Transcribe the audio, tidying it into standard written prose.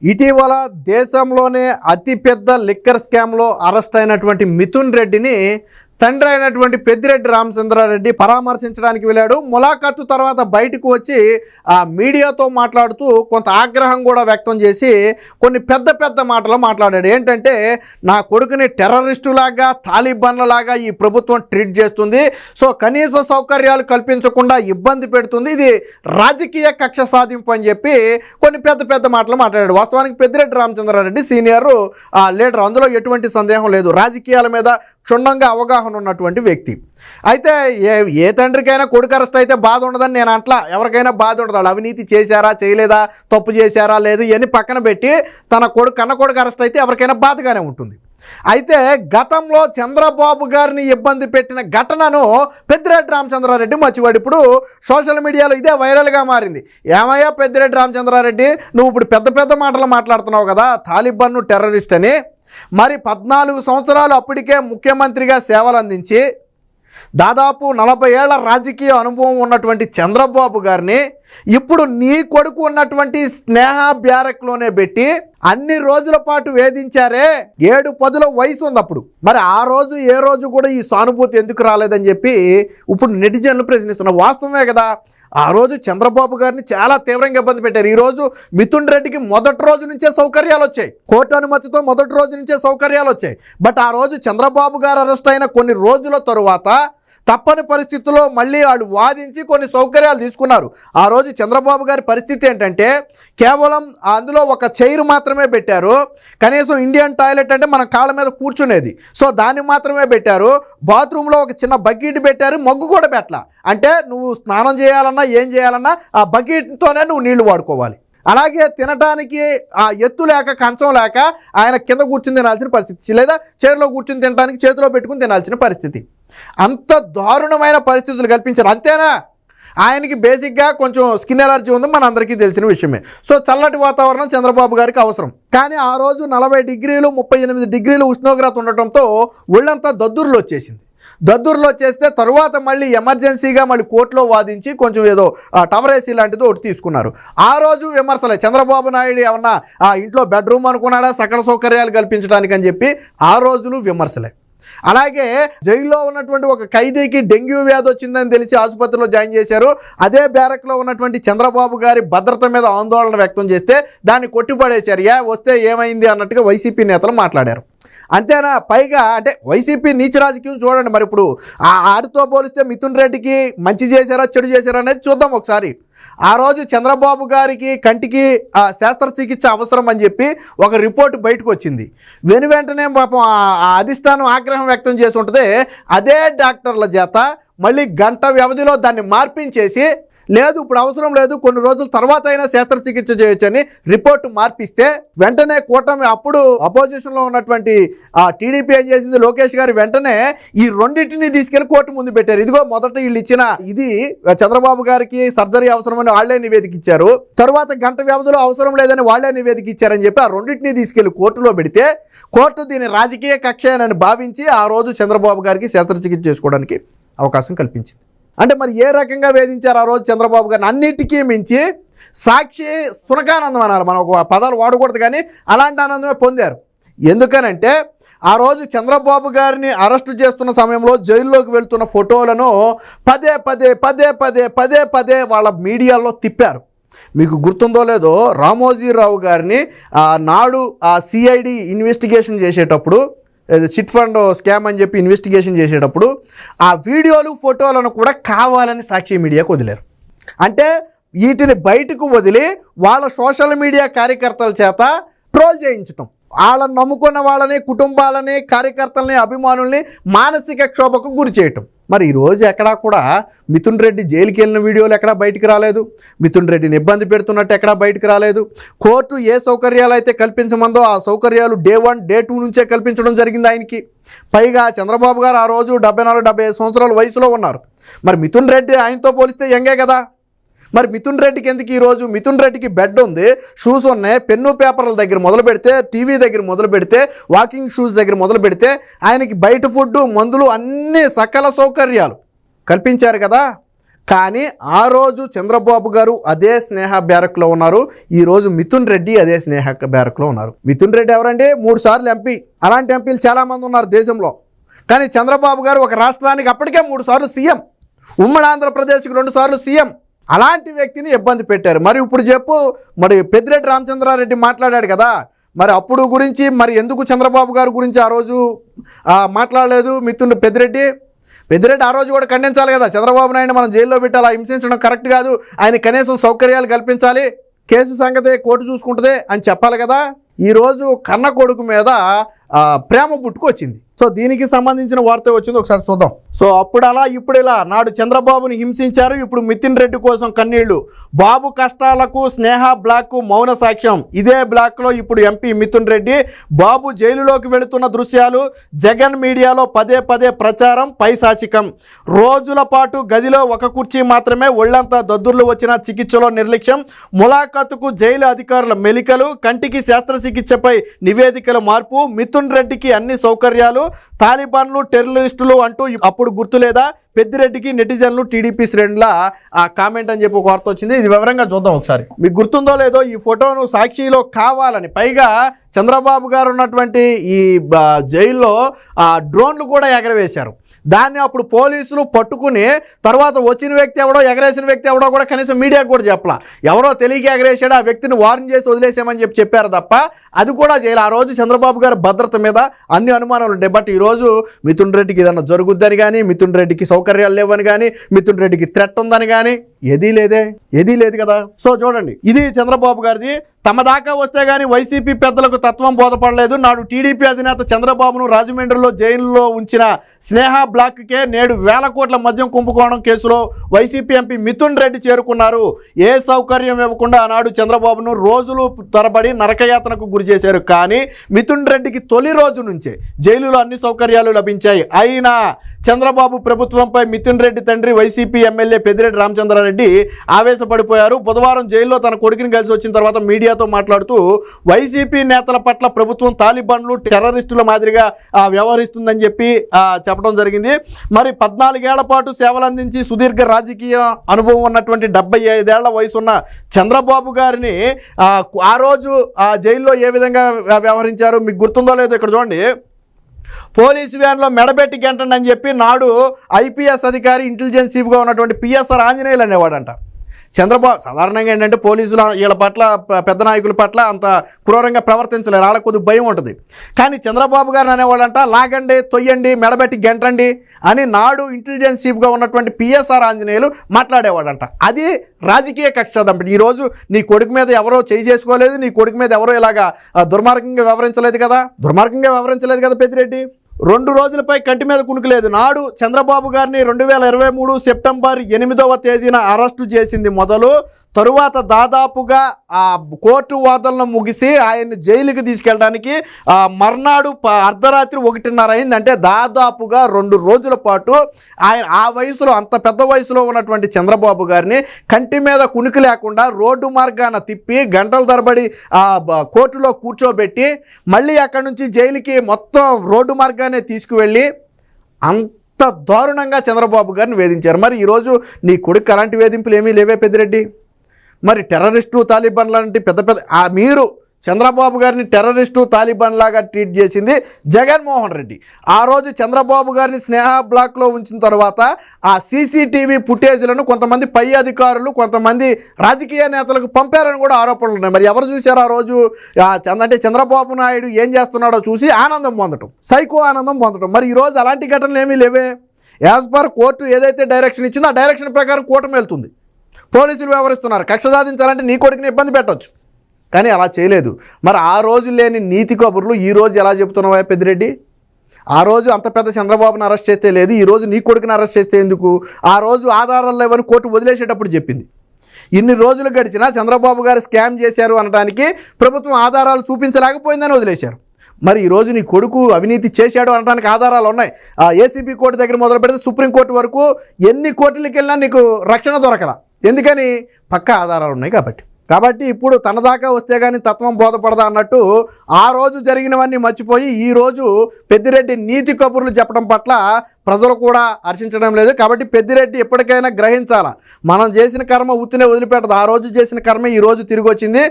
ఇటీవల దేశంలోనే అతిపెద్ద లిక్కర్ స్కామ్లో అరెస్ట్ అయినటువంటి మిథున్ రెడ్డిని తండ్రి అయినటువంటి పెద్దిరెడ్డి రామచంద్రారెడ్డి పరామర్శించడానికి వెళ్ళాడు. ములాఖాతు తర్వాత బయటకు వచ్చి ఆ మీడియాతో మాట్లాడుతూ కొంత ఆగ్రహం కూడా వ్యక్తం చేసి కొన్ని పెద్ద మాటలు మాట్లాడాడు. ఏంటంటే, నా కొడుకుని టెర్రరిస్టులాగా తాలిబాన్లలాగా ఈ ప్రభుత్వం ట్రీట్ చేస్తుంది, సో కనీస సౌకర్యాలు కల్పించకుండా ఇబ్బంది పెడుతుంది, ఇది రాజకీయ కక్ష సాధింపు అని చెప్పి కొన్ని పెద్ద మాటలు మాట్లాడాడు. వాస్తవానికి పెద్దిరెడ్డి రామచంద్రారెడ్డి సీనియర్ లీడర్, అందులో ఎటువంటి సందేహం లేదు. రాజకీయాల మీద క్షుణ్ణంగా అవగాహన ఉన్నటువంటి వ్యక్తి. అయితే ఏ తండ్రికైనా కొడుకు అరెస్ట్ అయితే బాధ ఉండదని నేను అంట్లా, ఎవరికైనా బాధ ఉండదు. వాళ్ళు అవినీతి చేశారా చేయలేదా, తప్పు చేశారా లేదు ఇవన్నీ పక్కన పెట్టి కన్న కొడుకు అరెస్ట్ అయితే ఎవరికైనా బాధగానే ఉంటుంది. అయితే గతంలో చంద్రబాబు గారిని ఇబ్బంది పెట్టిన ఘటనను పెద్దిరెడ్డి రామచంద్రారెడ్డి మర్చివాడు. ఇప్పుడు సోషల్ మీడియాలో ఇదే వైరల్గా మారింది. ఏమయ్యా పెద్దిరెడ్డి రామచంద్రారెడ్డి, నువ్వు ఇప్పుడు పెద్ద మాటలు మాట్లాడుతున్నావు కదా, తాలిబాన్ టెర్రరిస్ట్ అని. మరి 14 సంవత్సరాలు అప్పటికే ముఖ్యమంత్రిగా సేవలు అందించి దాదాపు 40 ఏళ్ల రాజకీయ అనుభవం ఉన్నటువంటి చంద్రబాబు గారిని ఇప్పుడు నీ కొడుకు ఉన్నటువంటి స్నేహ బ్యారక్లోనే పెట్టి అన్ని రోజుల పాటు వేధించారే. 7-10 వయసు ఉంది అప్పుడు. మరి ఆ రోజు ఏ రోజు కూడా ఈ సానుభూతి ఎందుకు రాలేదని చెప్పి ఇప్పుడు నెటిజన్లు ప్రశ్నిస్తున్నారు. వాస్తవమే కదా, ఆ రోజు చంద్రబాబు గారిని చాలా తీవ్రంగా ఇబ్బంది పెట్టారు. ఈరోజు మిథున్ రెడ్డికి మొదటి రోజు నుంచే సౌకర్యాలు వచ్చాయి, కోర్టు అనుమతితో మొదటి రోజు నుంచే సౌకర్యాలు వచ్చాయి. బట్ ఆ రోజు చంద్రబాబు గారు అరెస్ట్ అయిన కొన్ని రోజుల తరువాత తప్పని పరిస్థితుల్లో మళ్ళీ వాళ్ళు వాదించి కొన్ని సౌకర్యాలు తీసుకున్నారు. ఆ రోజు చంద్రబాబు గారి పరిస్థితి ఏంటంటే, కేవలం అందులో ఒక చైర్ మాత్రమే పెట్టారు. కనీసం ఇండియన్ టాయిలెట్ అంటే మన కాళ్ళ మీద కూర్చునేది, సో దాన్ని మాత్రమే పెట్టారు. బాత్రూంలో ఒక చిన్న బకెట్ పెట్టారు, మగ్గు కూడా పెట్టాల. అంటే నువ్వు స్నానం చేయాలన్నా ఏం చేయాలన్నా ఆ బకెట్తోనే నువ్వు నీళ్లు వాడుకోవాలి. అలాగే తినడానికి ఆ ఎత్తు లేక కంచం లేక ఆయన కింద కూర్చుని తినాల్సిన పరిస్థితి, లేదా చైర్లో కూర్చుని తినడానికి చేతిలో పెట్టుకుని తినాల్సిన పరిస్థితి. అంత దారుణమైన పరిస్థితులు కల్పించారు. అంతేనా, ఆయనకి బేసిక్గా కొంచెం స్కిన్ ఎలర్జీ ఉంది, మన అందరికీ తెలిసిన విషయమే. సో చల్లటి వాతావరణం చంద్రబాబు గారికి అవసరం. కానీ ఆ రోజు 40 డిగ్రీలు 38 డిగ్రీలు ఉష్ణోగ్రత ఉండటంతో ఒళ్ళంతా దద్దుర్లు వచ్చేసింది. దద్దుర్లో చేస్తే తరువాత మళ్ళీ ఎమర్జెన్సీగా మళ్ళీ కోర్టులో వాదించి కొంచెం ఏదో టవర్ ఏసీ లాంటిది ఒకటి తీసుకున్నారు. ఆ రోజు విమర్శలే. చంద్రబాబు నాయుడు ఏమన్నా ఇంట్లో బెడ్రూమ్ అనుకున్నాడా సకల సౌకర్యాలు కల్పించడానికి అని చెప్పి ఆ రోజులు విమర్శలే. అలాగే జైల్లో ఉన్నటువంటి ఒక ఖైదీకి డెంగ్యూ వ్యాధి వచ్చిందని తెలిసి ఆసుపత్రిలో జాయిన్ చేశారు. అదే బ్యారక్లో ఉన్నటువంటి చంద్రబాబు గారి భద్రత మీద ఆందోళన వ్యక్తం చేస్తే దాన్ని కొట్టిపడేశారు. వస్తే ఏమైంది అన్నట్టుగా వైసీపీ నేతలు మాట్లాడారు. అంతేనా, పైగా అంటే వైసీపీ నీచ రాజకీయం చూడండి. మరి ఇప్పుడు ఆడితో పోలిస్తే మిథున్ రెడ్డికి మంచి చేశారా చెడు చేశారా అనేది చూద్దాం ఒకసారి. ఆ రోజు చంద్రబాబు గారికి కంటికి శస్త్రచికిత్స అవసరం అని చెప్పి ఒక రిపోర్ట్ బయటకు వచ్చింది. వెంటనే పాపం అధిష్టానం ఆగ్రహం వ్యక్తం చేసి ఉంటుంది. అదే డాక్టర్ల చేత మళ్ళీ గంట వ్యవధిలో దాన్ని మార్పించేసి, లేదు ఇప్పుడు అవసరం లేదు, కొన్ని రోజుల తర్వాత అయినా శస్త్రచికిత్స చేయొచ్చని రిపోర్టు మార్పిస్తే వెంటనే కూటమి, అప్పుడు అపోజిషన్లో ఉన్నటువంటి టీడీపీ ఏం చేసింది, లోకేష్ గారు వెంటనే ఈ రెండింటిని తీసుకెళ్లి కోర్టు ముందు పెట్టారు. ఇదిగో మొదట వీళ్ళు ఇచ్చిన ఇది చంద్రబాబు గారికి సర్జరీ అవసరమని వాళ్లే నివేదిక ఇచ్చారు, తరువాత గంట వ్యవధిలో అవసరం లేదని వాళ్లే నివేదిక ఇచ్చారని చెప్పి ఆ రెండింటిని తీసుకెళ్లి కోర్టులో పెడితే కోర్టు దీని రాజకీయ కక్ష అని భావించి ఆ రోజు చంద్రబాబు గారికి శస్త్రచికిత్స చేసుకోవడానికి అవకాశం కల్పించింది. అంటే మరి ఏ రకంగా వేధించారు ఆ రోజు చంద్రబాబు గారిని? అన్నిటికీ మించి సాక్షి సునకానందం అనాలి, మనం ఒక పదాలు వాడకూడదు కానీ అలాంటి ఆనందమే పొందారు. ఎందుకనంటే ఆ రోజు చంద్రబాబు గారిని అరెస్టు చేస్తున్న సమయంలో జైల్లోకి వెళ్తున్న ఫోటోలను పదే వాళ్ళ మీడియాలో తిప్పారు. మీకు గుర్తుందో లేదో, రామోజీరావు గారిని నాడు సిఐడి ఇన్వెస్టిగేషన్ చేసేటప్పుడు, చిట్ ఫండ్ స్కామ్ అని చెప్పి ఇన్వెస్టిగేషన్ చేసేటప్పుడు ఆ వీడియోలు ఫోటోలను కూడా కావాలని సాక్షి మీడియాకు వదిలేరు. అంటే వీటిని బయటకు వదిలి వాళ్ళ సోషల్ మీడియా కార్యకర్తల చేత ట్రోల్ చేయించటం, వాళ్ళని నమ్ముకున్న వాళ్ళని, కుటుంబాలని, కార్యకర్తలని, అభిమానుల్ని మానసిక క్షోభకు గురి చేయటం. మరి ఈరోజు ఎక్కడా కూడా మిథున్ రెడ్డి జైలుకి వెళ్ళిన వీడియోలు ఎక్కడా బయటికి రాలేదు, మిథున్ రెడ్డిని ఇబ్బంది పెడుతున్నట్టు ఎక్కడా బయటికి రాలేదు. కోర్టు ఏ సౌకర్యాలు అయితే కల్పించమందో ఆ సౌకర్యాలు డే 1 డే 2 నుంచే కల్పించడం జరిగింది ఆయనకి. పైగా చంద్రబాబు గారు ఆ రోజు 74-75 సంవత్సరాల వయసులో ఉన్నారు. మరి మిథున్ రెడ్డి ఆయనతో పోలిస్తే యంగే కదా. మరి మిథున్ రెడ్డికి ఎందుకు ఈరోజు? మిథున్ రెడ్డికి బెడ్ ఉంది, షూస్ ఉన్నాయి, పెన్ను పేపర్ల దగ్గర మొదలు పెడితే, టీవీ దగ్గర మొదలు పెడితే, వాకింగ్ షూస్ దగ్గర మొదలు పెడితే ఆయనకి బయట ఫుడ్, మందులు, అన్ని సకల సౌకర్యాలు కల్పించారు కదా. కానీ ఆ రోజు చంద్రబాబు గారు అదే స్నేహ బ్యారక్లో ఉన్నారు, ఈరోజు మిథున్ రెడ్డి అదే స్నేహ బ్యారక్లో ఉన్నారు. మిథున్ రెడ్డి ఎవరండి? 3 సార్లు ఎంపీ. అలాంటి ఎంపీలు చాలామంది ఉన్నారు దేశంలో. కానీ చంద్రబాబు గారు ఒక రాష్ట్రానికి అప్పటికే 3 సార్లు సీఎం, ఉమ్మడి ఆంధ్రప్రదేశ్కి 2 సార్లు సీఎం. అలాంటి వ్యక్తిని ఇబ్బంది పెట్టారు. మరి ఇప్పుడు చెప్పు, మరి పెద్దిరెడ్డి రామచంద్రారెడ్డి మాట్లాడాడు కదా, మరి అప్పుడు గురించి మరి ఎందుకు చంద్రబాబు గారి గురించి ఆ రోజు మాట్లాడలేదు పెద్దిరెడ్డి ఆ రోజు కూడా ఖండించాలి కదా. చంద్రబాబు నాయుడు మనం జైల్లో పెట్టాలి, హింసించడం కరెక్ట్ కాదు, ఆయన కనీసం సౌకర్యాలు కల్పించాలి, కేసు సంగతి కోర్టు చూసుకుంటుంది అని చెప్పాలి కదా. ఈరోజు కన్న కొడుకు మీద ప్రేమ పుట్టుకొచ్చింది. సో దీనికి సంబంధించిన వార్త వచ్చింది, ఒకసారి చూద్దాం. సో అప్పుడు అలా ఇప్పుడు ఇలా, నాడు చంద్రబాబుని హింసించారు, ఇప్పుడు మిథున్ రెడ్డి కోసం కన్నీళ్లు. బాబు కష్టాలకు స్నేహ బ్లాక్ మౌన సాక్ష్యం. ఇదే బ్లాక్లో ఇప్పుడు ఎంపీ మిథున్ రెడ్డి. బాబు జైలులోకి వెళుతున్న దృశ్యాలు జగన్ మీడియాలో పదే ప్రచారం పైశాచికం. రోజుల పాటు గదిలో ఒక కుర్చీ మాత్రమే, ఒళ్లంతా దద్దుర్లు వచ్చిన చికిత్సలో నిర్లక్ష్యం. ములాఖతుకు జైలు అధికారుల మెలికలు, కంటికి శస్త్రచికిత్సపై నివేదికల మార్పు. మిథున్ రెడ్డికి అన్ని సౌకర్యాలు, తాలిబాన్లు టెర్రరిస్టులు అంటూ అప్పుడు గుర్తులేదా? పెద్దిరెడ్డికి నెటిజన్లు టీడీపీ శ్రేణుల కామెంట్ అని చెప్పి ఒక వార్త వచ్చింది. ఇది వివరంగా చూద్దాం ఒకసారి. మీకు గుర్తుందో లేదో ఈ ఫోటోను సాక్షిలో కావాలని, పైగా చంద్రబాబు గారు ఉన్నటువంటి ఈ జైల్లో డ్రోన్లు కూడా ఎగరవేశారు. దాన్ని అప్పుడు పోలీసులు పట్టుకుని తర్వాత వచ్చిన వ్యక్తి ఎవడో, ఎగరేసిన వ్యక్తి ఎవడో కూడా కనీసం మీడియాకు కూడా చెప్పలా. ఎవరో తెలియక ఎగరేసాడు, ఆ వ్యక్తిని వార్న్ చేసి వదిలేసామని చెప్పారు తప్ప అది కూడా జైలు. ఆ రోజు చంద్రబాబు గారి భద్రత మీద అన్ని అనుమానాలు ఉంటాయి. బట్ ఈరోజు మిథున్ రెడ్డికి ఏదన్నా జరుగుద్దని కానీ, మిథున్ రెడ్డికి సౌకర్యాలు లేవని కానీ, మిథున్ రెడ్డికి థ్రెట్ ఉందని కానీ ఏదీ లేదు కదా. సో చూడండి, ఇది చంద్రబాబు గారిది. తమ దాకా వస్తే గానీ వైసీపీ పెద్దలకు తత్వం బోధపడలేదు. నాడు టీడీపీ అధినేత చంద్రబాబును రాజమండ్రిలో జైలులో ఉంచిన స్నేహ బ్లాక్కే నేడు వేల కోట్ల మద్యం కుంభకోణం కేసులో వైసీపీ ఎంపీ మిథున్ రెడ్డి చేరుకున్నారు. ఏ సౌకర్యం ఇవ్వకుండా ఆనాడు చంద్రబాబును రోజులు తరబడి నరకయాతనకు గురి చేశారు. కానీ మిథున్ రెడ్డికి తొలి రోజు నుంచే జైలులో అన్ని సౌకర్యాలు లభించాయి. అయినా చంద్రబాబు ప్రభుత్వంపై మిథున్ రెడ్డి తండ్రి వైసీపీ ఎమ్మెల్యే పెద్దిరెడ్డి రామచంద్రారెడ్డి ఆవేశపడిపోయారు. బుధవారం జైల్లో తన కొడుకుని కలిసి వచ్చిన తర్వాత మీడియాతో మాట్లాడుతూ వైసీపీ నేతల పట్ల ప్రభుత్వం తాలిబాన్లు టెర్రరిస్టుల మాదిరిగా వ్యవహరిస్తుందని చెప్పి చెప్పడం జరిగింది. మరి 14 ఏళ్ల పాటు సేవలందించి సుదీర్ఘ రాజకీయ అనుభవం ఉన్నటువంటి 75 ఏళ్ల వయసున్న చంద్రబాబు గారిని ఆ రోజు జైల్లో ఏ విధంగా వ్యవహరించారు మీకు గుర్తుందో లేదో ఇక్కడ చూడండి. పోలీసు వ్యాన్లో మెడబెట్టి గంటండి అని చెప్పి నాడు ఐపీఎస్ అధికారి, ఇంటెలిజెన్స్ చీఫ్గా ఉన్నటువంటి పిఎస్ఆర్ ఆంజనేయులు అనేవాడంట. చంద్రబాబు సాధారణంగా ఏంటంటే పోలీసులు వీళ్ళ పట్ల, పెద్ద నాయకుల పట్ల అంత క్రూరంగా ప్రవర్తించలేరు, వాళ్ళకి కొద్దిగా భయం ఉంటుంది. కానీ చంద్రబాబు గారిని అనేవాళ్ళంట లాగండి, తొయ్యండి, మెడబెట్టి గంటండి అని నాడు ఇంటెలిజెన్స్ చీఫ్గా ఉన్నటువంటి పిఎస్ఆర్ ఆంజనేయులు మాట్లాడేవాడంట. అది రాజకీయ కక్ష. ఈరోజు నీ కొడుకు మీద ఎవరో చేయి చేసుకోలేదు, నీ కొడుకు మీద ఎవరో ఇలాగా దుర్మార్గంగా వ్యవహరించలేదు కదా పెద్దిరెడ్డి. 2 రోజులపై కంటి మీద కునుకులేదు. నాడు చంద్రబాబు గారిని 2023 సెప్టెంబర్ 8వ తేదీన అరెస్టు చేసింది మొదలు. తరువాత దాదాపుగా కోర్టు వాదనలు ముగిసి ఆయన్ని జైలుకి తీసుకెళ్ళడానికి మర్నాడు అర్ధరాత్రి 1:30 అయింది. అంటే దాదాపుగా 2 రోజుల పాటు ఆయన ఆ వయసులో, అంత పెద్ద వయసులో ఉన్నటువంటి చంద్రబాబు గారిని కంటి మీద కునుకు లేకుండా రోడ్డు మార్గాన తిప్పి గంటల తరబడి కోర్టులో కూర్చోబెట్టి మళ్ళీ అక్కడి నుంచి జైలుకి మొత్తం రోడ్డు మార్గాన్ని తీసుకువెళ్ళి అంత దారుణంగా చంద్రబాబు గారిని వేధించారు. మరి ఈరోజు నీ కొడుకు అలాంటి వేధింపులు ఏమీ లేవే పెద్దిరెడ్డి. మరి టెర్రరిస్టు, తాలిబాన్ లాంటి పెద్ద మీరు చంద్రబాబు గారిని టెర్రరిస్టు, తాలిబాన్ లాగా ట్రీట్ చేసింది జగన్మోహన్ రెడ్డి. ఆ రోజు చంద్రబాబు గారిని స్నేహ బ్లాక్లో ఉంచిన తర్వాత ఆ సీసీటీవీ ఫుటేజ్లను కొంతమంది పై అధికారులు, కొంతమంది రాజకీయ నేతలకు పంపారని కూడా ఆరోపణలు ఉన్నాయి. మరి ఎవరు చూశారు ఆ రోజు? అంటే చంద్రబాబు నాయుడు ఏం చేస్తున్నాడో చూసి ఆనందం పొందటం, సైకో ఆనందం పొందటం. మరి ఈరోజు అలాంటి ఘటనలు ఏమీ లేవే. యాజ్ పర్ కోర్టు ఏదైతే డైరెక్షన్ ఇచ్చిందో ఆ డైరెక్షన్ ప్రకారం కూటమి వెళ్తుంది. పోలీసులు వ్యవహరిస్తున్నారు. కక్ష సాధించాలంటే నీ కొడుకుని ఇబ్బంది పెట్టవచ్చు, కానీ అలా చేయలేదు. మరి ఆ రోజు లేని నీతి కబుర్లు ఈ రోజు ఎలా చెబుతున్నావా పెద్దిరెడ్డి? ఆ రోజు అంత పెద్ద చంద్రబాబుని అరెస్ట్ చేస్తే లేదు, ఈ రోజు నీ కొడుకుని అరెస్ట్ చేస్తే ఎందుకు? ఆ రోజు ఆధారాలు లేవని కోర్టు వదిలేసేటప్పుడు చెప్పింది. ఇన్ని రోజులు గడిచినా చంద్రబాబు గారు స్కామ్ చేశారు అనడానికి ప్రభుత్వం ఆధారాలు చూపించలేకపోయిందని వదిలేశారు. మరి ఈరోజు నీ కొడుకు అవినీతి చేశాడు అనడానికి ఆధారాలు ఉన్నాయి. ఏసీబీ కోర్టు దగ్గర మొదలు పెడితే సుప్రీంకోర్టు వరకు ఎన్ని కోర్టులకు వెళ్ళినా నీకు రక్షణ దొరకల. ఎందుకని? పక్కా ఆధారాలు ఉన్నాయి కాబట్టి. కాబట్టి ఇప్పుడు తన దాకా వస్తే కానీ తత్వం బోధపడదా అన్నట్టు ఆ రోజు జరిగినవన్నీ మర్చిపోయి ఈ రోజు పెద్దిరెడ్డి నీతి కబుర్లు చెప్పడం పట్ల ప్రజలు కూడా హర్షించడం లేదు. కాబట్టి పెద్దిరెడ్డి ఎప్పటికైనా గ్రహించాలా, మనం చేసిన కర్మ ఉత్తినే వదిలిపెట్టదు. ఆ రోజు చేసిన కర్మ ఈ రోజు తిరిగి వచ్చింది.